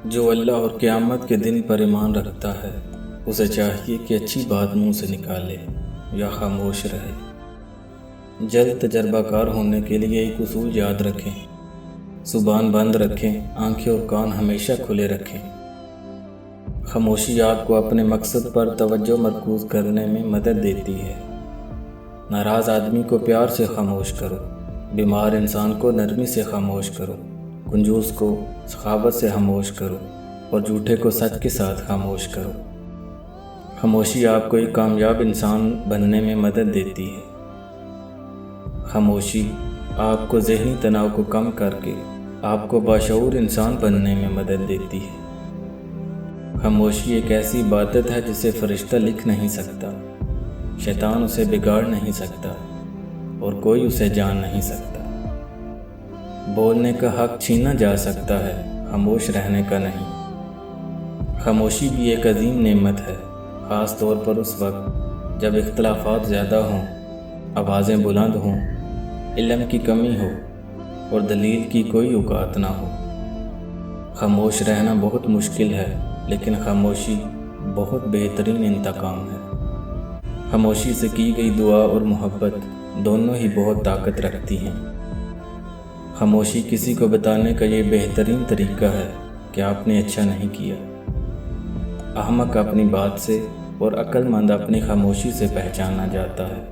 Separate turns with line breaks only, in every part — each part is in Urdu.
جو اللہ اور قیامت کے دن پر ایمان رکھتا ہے اسے چاہیے کہ اچھی بات منہ سے نکالے یا خاموش رہے۔ جلد تجربہ کار ہونے کے لیے ایک اصول یاد رکھیں، زبان بند رکھیں، آنکھیں اور کان ہمیشہ کھلے رکھیں۔ خاموشی آپ کو اپنے مقصد پر توجہ مرکوز کرنے میں مدد دیتی ہے۔ ناراض آدمی کو پیار سے خاموش کرو، بیمار انسان کو نرمی سے خاموش کرو، کنجوس کو سخاوت سے خاموش کرو اور جھوٹے کو سچ کے ساتھ خاموش کرو۔ خاموشی آپ کو ایک کامیاب انسان بننے میں مدد دیتی ہے۔ خاموشی آپ کو ذہنی تناؤ کو کم کر کے آپ کو باشعور انسان بننے میں مدد دیتی ہے۔ خاموشی ایک ایسی عبادت ہے جسے فرشتہ لکھ نہیں سکتا، شیطان اسے بگاڑ نہیں سکتا اور کوئی اسے جان نہیں سکتا۔ بولنے کا حق چھینا جا سکتا ہے، خاموش رہنے کا نہیں۔ خاموشی بھی ایک عظیم نعمت ہے، خاص طور پر اس وقت جب اختلافات زیادہ ہوں، آوازیں بلند ہوں، علم کی کمی ہو اور دلیل کی کوئی اوقات نہ ہو۔ خاموش رہنا بہت مشکل ہے، لیکن خاموشی بہت بہترین انتقام ہے۔ خاموشی سے کی گئی دعا اور محبت دونوں ہی بہت طاقت رکھتی ہیں۔ خاموشی کسی کو بتانے کا یہ بہترین طریقہ ہے کہ آپ نے اچھا نہیں کیا۔ احمق اپنی بات سے اور عقل مند اپنی خاموشی سے پہچانا جاتا ہے۔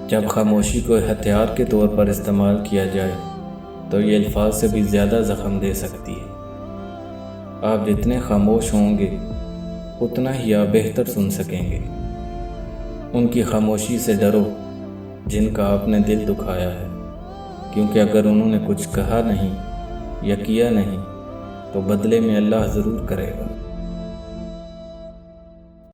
جب خاموشی کو ہتھیار کے طور پر استعمال کیا جائے تو یہ الفاظ سے بھی زیادہ زخم دے سکتی ہے۔ آپ جتنے خاموش ہوں گے اتنا ہی آپ بہتر سن سکیں گے۔ ان کی خاموشی سے ڈرو جن کا آپ نے دل دکھایا ہے، کیونکہ اگر انہوں نے کچھ کہا نہیں یا کیا نہیں تو بدلے میں اللہ ضرور کرے گا۔